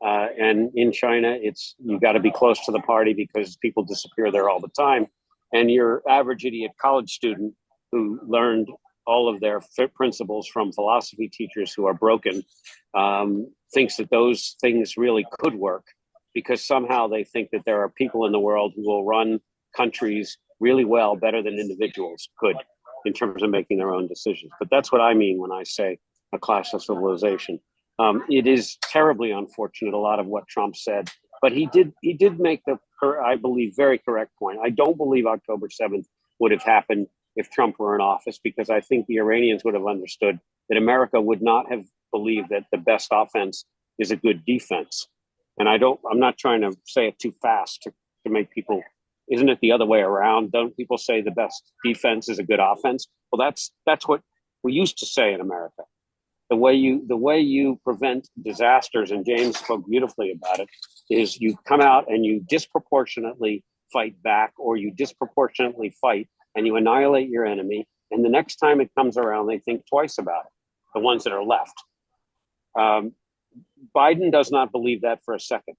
And in China, you got to be close to the party because people disappear there all the time. And your average idiot college student who learned all of their principles from philosophy teachers who are broken thinks that those things really could work because somehow they think that there are people in the world who will run countries really well, better than individuals could in terms of making their own decisions. But that's what I mean when I say a clash of civilization. It is terribly unfortunate, a lot of what Trump said, but he did make I believe, very correct point. I don't believe October 7th would have happened if Trump were in office, because I think the Iranians would have understood that America would not have believed that the best offense is a good defense. And I'm not trying to say it too fast to make people, isn't it the other way around? Don't people say the best defense is a good offense? Well, that's what we used to say in America. The way you prevent disasters, and James spoke beautifully about it, is you come out and you disproportionately fight back, or you disproportionately fight and you annihilate your enemy. And the next time it comes around, they think twice about it, the ones that are left. Biden does not believe that for a second.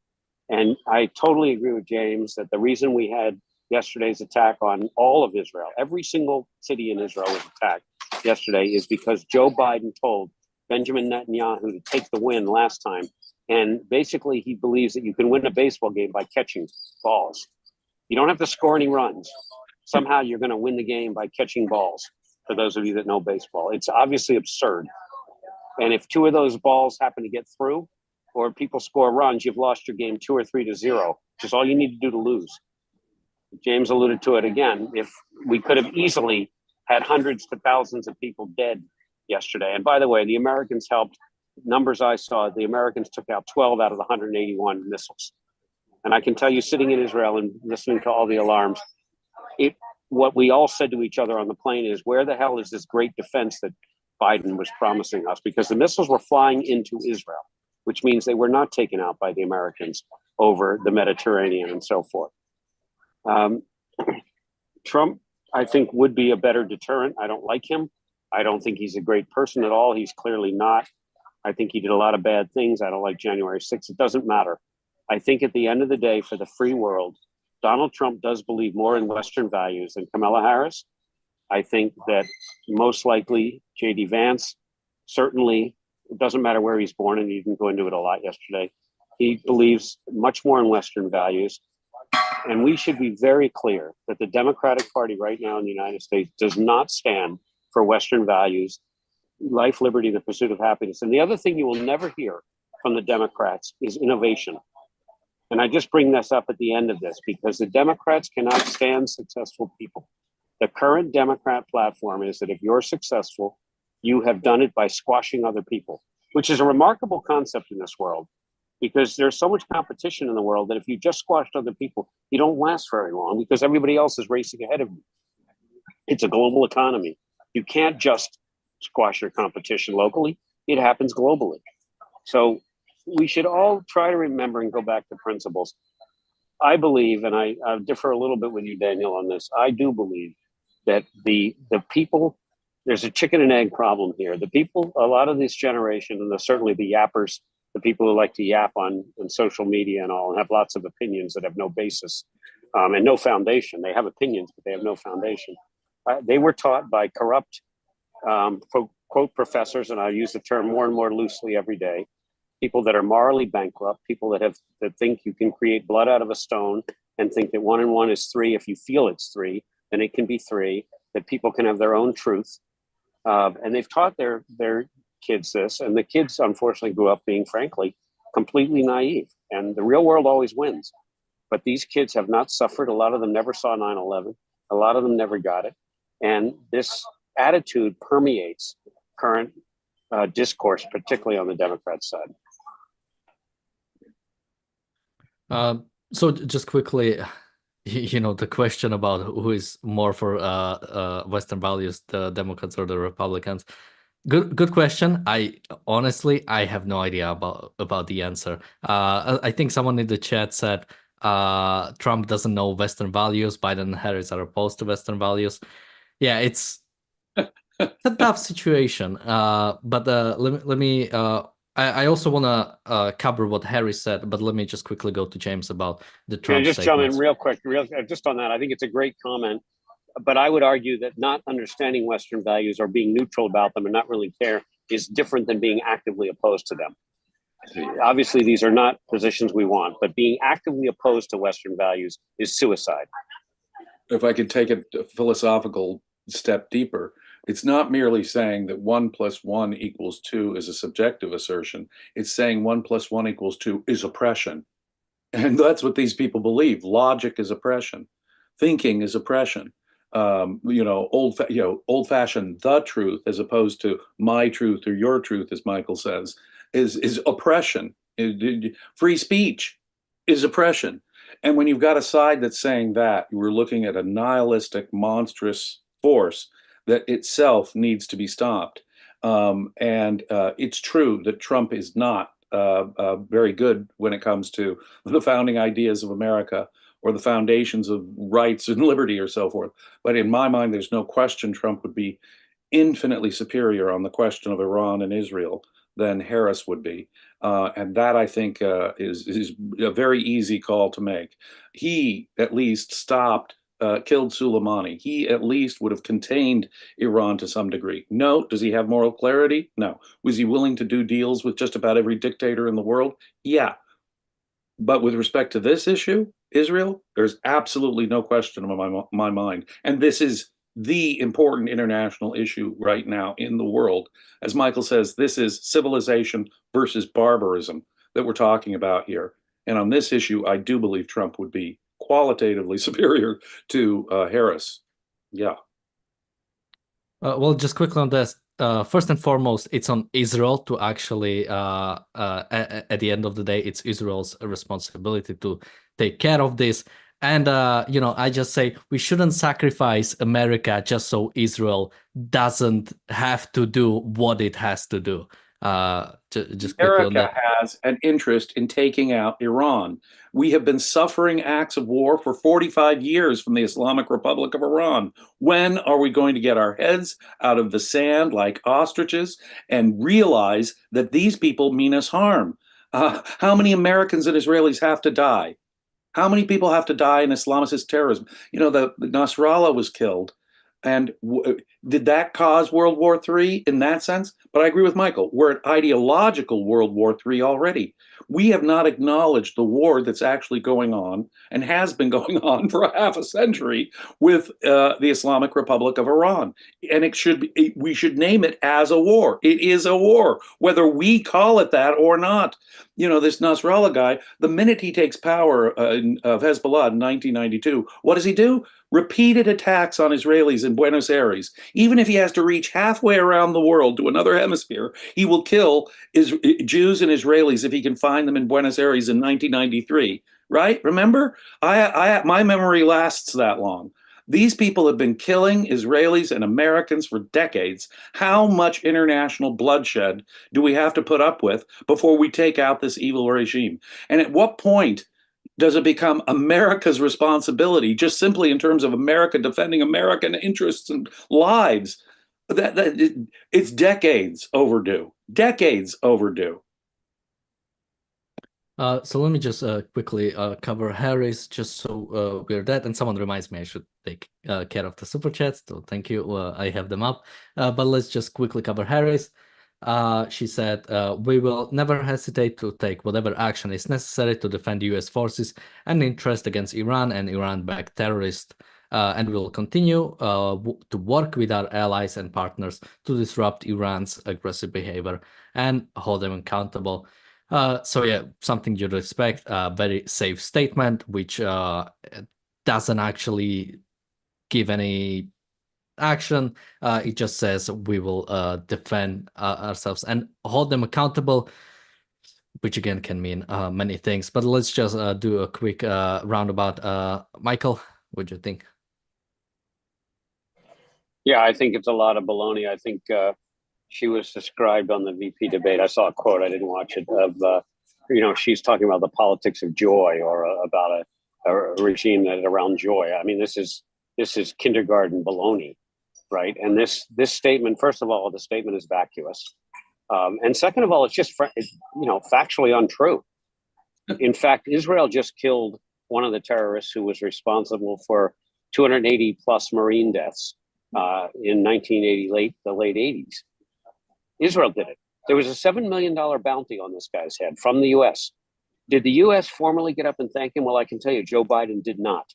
And I totally agree with James that the reason we had yesterday's attack on all of Israel, every single city in Israel was attacked yesterday, is because Joe Biden told Benjamin Netanyahu to take the win last time. And basically, he believes that you can win a baseball game by catching balls. You don't have to score any runs. Somehow you're going to win the game by catching balls, for those of you that know baseball. It's obviously absurd. And if two of those balls happen to get through, or people score runs, you've lost your game 2 or 3 to 0, which is all you need to do to lose. James alluded to it again. If we could have easily had hundreds to thousands of people dead yesterday. And by the way, the Americans helped. Numbers I saw, the Americans took out 12 out of the 181 missiles. And I can tell you, sitting in Israel and listening to all the alarms, what we all said to each other on the plane is, where the hell is this great defense that Biden was promising us? Because the missiles were flying into Israel, which means they were not taken out by the Americans over the Mediterranean and so forth. Trump, I think, would be a better deterrent. I don't like him. I don't think he's a great person at all. He's clearly not. I think he did a lot of bad things. I don't like January 6th. It doesn't matter. I think at the end of the day, for the free world, Donald Trump does believe more in Western values than Kamala Harris. I think that most likely J.D. Vance, certainly, it doesn't matter where he's born, and he didn't go into it a lot yesterday. He believes much more in Western values. And we should be very clear that the Democratic Party right now in the United States does not stand for Western values, life, liberty, the pursuit of happiness. And the other thing you will never hear from the Democrats is innovation. And I just bring this up at the end of this because the Democrats cannot stand successful people. The current Democrat platform is that if you're successful, you have done it by squashing other people, which is a remarkable concept in this world, because there's so much competition in the world that if you just squashed other people, you don't last very long because everybody else is racing ahead of you. It's a global economy. You can't just squash your competition locally. It happens globally. So we should all try to remember and go back to principles. I believe, and I differ a little bit with you, Daniel, on this. I do believe that the people, there's a chicken and egg problem here. The people, a lot of this generation, and certainly the yappers, the people who like to yap on social media and all, and have lots of opinions that have no basis and no foundation. They have opinions, but they have no foundation. They were taught by corrupt, quote, professors, and I use the term more and more loosely every day, people that are morally bankrupt, people that think you can create blood out of a stone and think that 1 and 1 is 3. If you feel it's 3, then it can be 3, that people can have their own truth. And they've taught their kids this, and the kids unfortunately grew up being, frankly, completely naive. And the real world always wins. But these kids have not suffered. A lot of them never saw 9/11. A lot of them never got it. And this attitude permeates current discourse, particularly on the Democrat side. So just quickly, the question about who is more for Western values, the Democrats or the Republicans. Good question. I honestly have no idea about the answer. I think someone in the chat said Trump doesn't know Western values. Biden and Harris are opposed to Western values. Yeah, it's a tough situation. But let me. I also want to cover what Harris said, but let me just quickly go to James about the Trump just statements. jump in real quick, just on that. I think it's a great comment, but I would argue that not understanding Western values or being neutral about them and not really care is different than being actively opposed to them. Obviously, these are not positions we want, but being actively opposed to Western values is suicide. If I could take a philosophical step deeper, it's not merely saying that 1 + 1 = 2 is a subjective assertion. It's saying 1 + 1 = 2 is oppression. And that's what these people believe. Logic is oppression. Thinking is oppression. Old-fashioned the truth as opposed to my truth or your truth, as Michael says, is oppression. Free speech is oppression. And when you've got a side that's saying that, we're looking at a nihilistic, monstrous force that itself needs to be stopped. It's true that Trump is not very good when it comes to the founding ideas of America or the foundations of rights and liberty or so forth. But in my mind, there's no question Trump would be infinitely superior on the question of Iran and Israel than Harris would be. And that, I think, is a very easy call to make. He at least killed Soleimani. He at least would have contained Iran to some degree. No. Does he have moral clarity? No. Was he willing to do deals with just about every dictator in the world? Yeah. But with respect to this issue, Israel, there's absolutely no question in my mind. And this is the important international issue right now in the world. As Michael says, this is civilization versus barbarism that we're talking about here. And on this issue, I do believe Trump would be qualitatively superior to Harris. Yeah. Well, just quickly on this. First and foremost, it's on Israel to actually, at the end of the day, it's Israel's responsibility to take care of this. And, I just say we shouldn't sacrifice America just so Israel doesn't have to do what it has to do. Just quickly on that. America has an interest in taking out Iran. We have been suffering acts of war for 45 years from the Islamic Republic of Iran. When are we going to get our heads out of the sand like ostriches and realize that these people mean us harm? How many Americans and Israelis have to die? How many people have to die in Islamist terrorism? The Nasrallah was killed. And did that cause World War III in that sense? But I agree with Michael. We're at ideological World War III already. We have not acknowledged the war that's actually going on and has been going on for half a century with the Islamic Republic of Iran. And we should name it as a war. It is a war, whether we call it that or not. This Nasrallah guy, the minute he takes power of Hezbollah in 1992, what does he do? Repeated attacks on Israelis in Buenos Aires. Even if he has to reach halfway around the world to another hemisphere, he will kill Jews and Israelis if he can find them in Buenos Aires in 1993. Right? Remember? My memory lasts that long. These people have been killing Israelis and Americans for decades. How much international bloodshed do we have to put up with before we take out this evil regime? And at what point does it become America's responsibility, just simply in terms of America defending American interests and lives? It's decades overdue. Decades overdue. So let me just quickly cover Harris, just so we're that. And someone reminds me I should take care of the super chats. So thank you. I have them up. But let's just quickly cover Harris. She said, we will never hesitate to take whatever action is necessary to defend U.S. forces and interest against Iran and Iran-backed terrorists. and will continue to work with our allies and partners to disrupt Iran's aggressive behavior and hold them accountable. So yeah, something you'd expect, a very safe statement, which doesn't actually give any action. It just says we will defend ourselves and hold them accountable, which again can mean many things. But let's just do a quick roundabout. Michael, what do you think? Yeah, I think it's a lot of baloney. I think she was described on the VP debate. I saw a quote, I didn't watch it, of, she's talking about the politics of joy, or about a regime that around joy. I mean, this is kindergarten baloney, right? And this statement, first of all, the statement is vacuous. And second of all, it's just, factually untrue. In fact, Israel just killed one of the terrorists who was responsible for 280 plus Marine deaths in 1980, the late 80s. Israel did it. There was a $7 million bounty on this guy's head from the US. Did the US formally get up and thank him? Well, I can tell you, Joe Biden did not.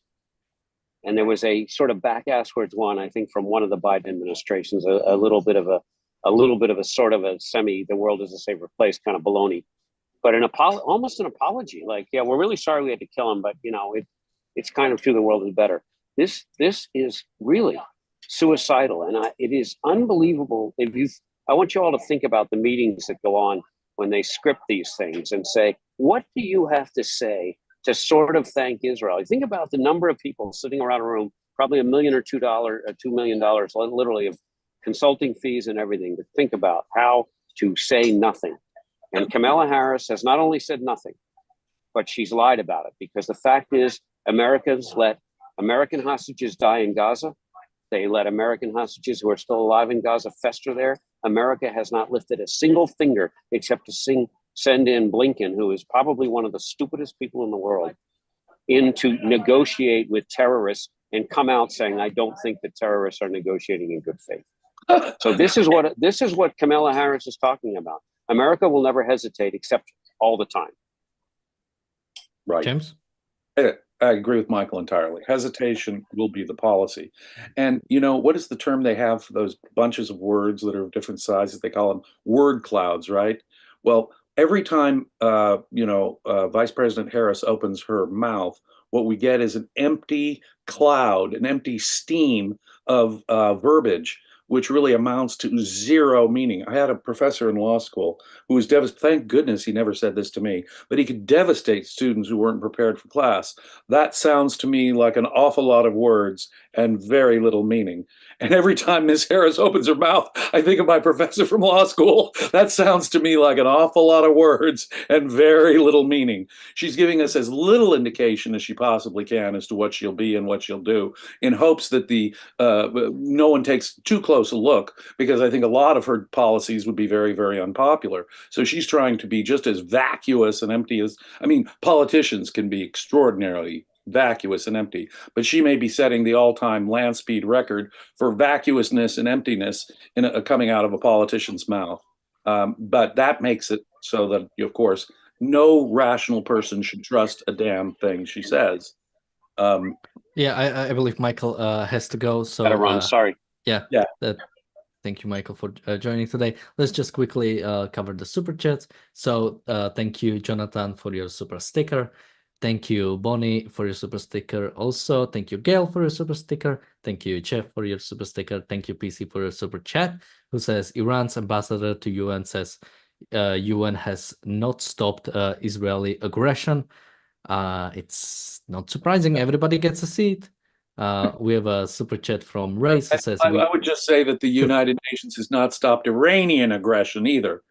And there was a sort of back-asswards one, I think, from one of the Biden administrations, a little bit of a sort of a semi, the world is a safer place kind of baloney. But almost an apology, like, yeah, we're really sorry we had to kill him, but it's kind of true, the world is better. This is really suicidal, and it is unbelievable. I want you all to think about the meetings that go on when they script these things and say, what do you have to say to sort of thank Israel? You think about the number of people sitting around a room, probably $1 million or $2 million, literally, of consulting fees and everything, to think about how to say nothing. And Kamala Harris has not only said nothing, but she's lied about it, because the fact is, Americans let American hostages die in Gaza. They let American hostages who are still alive in Gaza fester there. America has not lifted a single finger except to send in Blinken, who is probably one of the stupidest people in the world, in to negotiate with terrorists and come out saying, I don't think that terrorists are negotiating in good faith. So this is what Kamala Harris is talking about. America will never hesitate, except all the time. Right. James? I agree with Michael entirely. Hesitation will be the policy. And what is the term they have for those bunches of words that are of different sizes? They call them word clouds, right? Well, every time Vice President Harris opens her mouth, what we get is an empty cloud, an empty steam of verbiage, which really amounts to zero meaning. I had a professor in law school who was devastated. Thank goodness he never said this to me, but he could devastate students who weren't prepared for class. That sounds to me like an awful lot of words and very little meaning. And every time Ms. Harris opens her mouth, I think of my professor from law school. That sounds to me like an awful lot of words and very little meaning. She's giving us as little indication as she possibly can as to what she'll be and what she'll do, in hopes that no one takes too close a look, because I think a lot of her policies would be very, very unpopular. So she's trying to be just as vacuous and empty as, politicians can be extraordinarily vacuous and empty, but she may be setting the all-time land speed record for vacuousness and emptiness coming out of a politician's mouth. But that makes it so that, of course, no rational person should trust a damn thing she says. Yeah, I believe Michael has to go. So Gotta run. Sorry. Yeah. Thank you, Michael, for joining today. Let's just quickly cover the super chats. So thank you, Jonathan, for your super sticker. Thank you, Bonnie, for your super sticker. Also, thank you, Gail, for your super sticker. Thank you, Jeff, for your super sticker. Thank you, PC, for your super chat, who says Iran's ambassador to UN says UN has not stopped Israeli aggression. It's not surprising. Everybody gets a seat. We have a super chat from Race who says... I would just say that the United Nations has not stopped Iranian aggression either.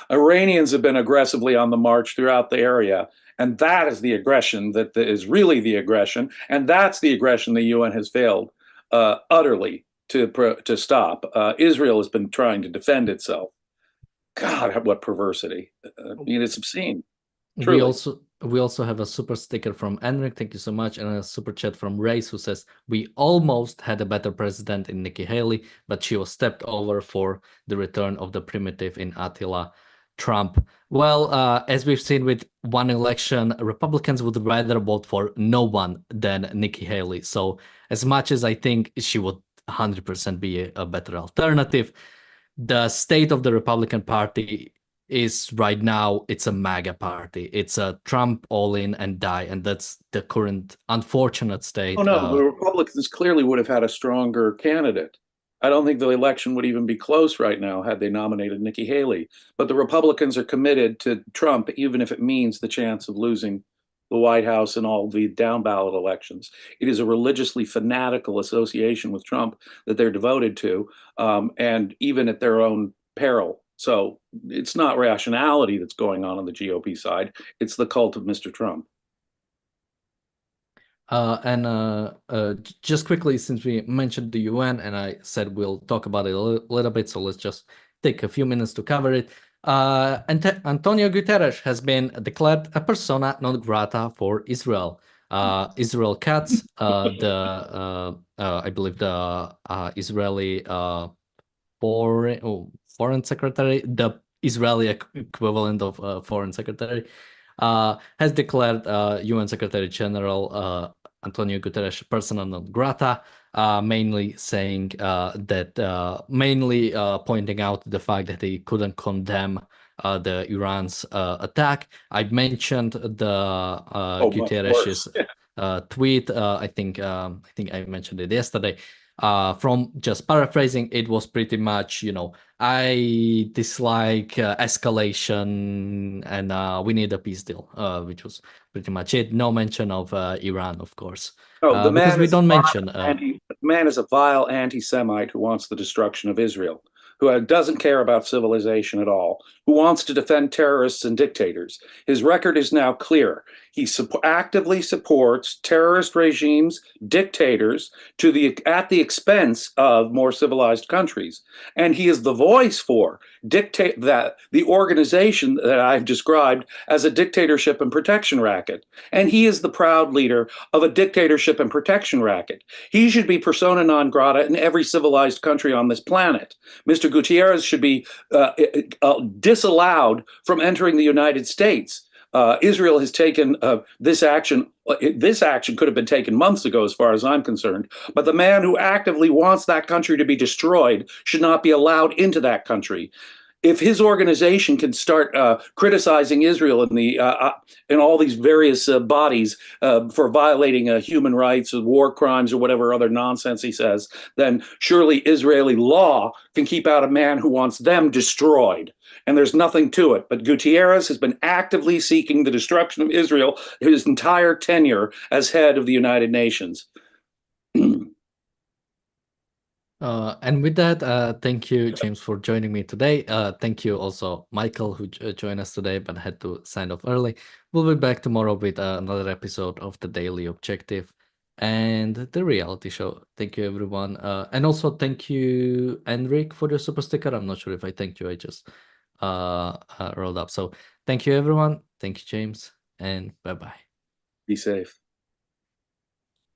Iranians have been aggressively on the march throughout the area, and that is the aggression that is really the aggression, and that's the aggression the UN has failed utterly to stop. Israel has been trying to defend itself. God, what perversity. It's obscene. Truly. We also have a super sticker from Enric, thank you so much, and a super chat from Race, who says, we almost had a better president in Nikki Haley, but she was stepped over for the return of the primitive in Attila. Trump? Well, as we've seen with one election, Republicans would rather vote for no one than Nikki Haley. So as much as I think she would 100% be a better alternative, the state of the Republican Party is right now, it's a MAGA party. It's a Trump all in and die. And that's the current unfortunate state. Oh, no, the Republicans clearly would have had a stronger candidate. I don't think the election would even be close right now had they nominated Nikki Haley. But the Republicans are committed to Trump, even if it means the chance of losing the White House and all the down ballot elections. It is a religiously fanatical association with Trump that they're devoted to, and even at their own peril. So it's not rationality that's going on the GOP side. It's the cult of Mr. Trump. Just quickly, since we mentioned the UN and I said we'll talk about it a little bit, so let's just take a few minutes to cover it. Antonio Guterres has been declared a persona non grata for Israel. Israel Katz, I believe the Israeli foreign secretary, the Israeli equivalent of foreign secretary, has declared UN Secretary General Antonio Guterres persona non grata, mainly saying mainly pointing out the fact that he couldn't condemn the Iran's attack. I mentioned the Guterres' tweet. I think I mentioned it yesterday. From just paraphrasing, it was pretty much, I dislike escalation and we need a peace deal, which was pretty much it. No mention of Iran, of course. Oh, the because man we don't mention. The man is a vile anti-Semite who wants the destruction of Israel, who doesn't care about civilization at all, who wants to defend terrorists and dictators. His record is now clear. He actively supports terrorist regimes, dictators, at the expense of more civilized countries. And he is the voice for the organization that I've described as a dictatorship and protection racket. And he is the proud leader of a dictatorship and protection racket. He should be persona non grata in every civilized country on this planet. Mr. Gutierrez should be disallowed from entering the United States. Israel has taken this action. This action could have been taken months ago, as far as I'm concerned. But the man who actively wants that country to be destroyed should not be allowed into that country. If his organization can start criticizing Israel in all these various bodies for violating human rights or war crimes or whatever other nonsense he says, then surely Israeli law can keep out a man who wants them destroyed. And there's nothing to it. But Gutierrez has been actively seeking the destruction of Israel his entire tenure as head of the United Nations. And with that, thank you, James, for joining me today. Thank you also, Michael, who joined us today but had to sign off early. We'll be back tomorrow with another episode of The Daily Objective and the reality show. Thank you, everyone. And also thank you, Enric, for your super sticker. I'm not sure if I thanked you. I just rolled up. So thank you, everyone. Thank you, James. And bye-bye. Be safe.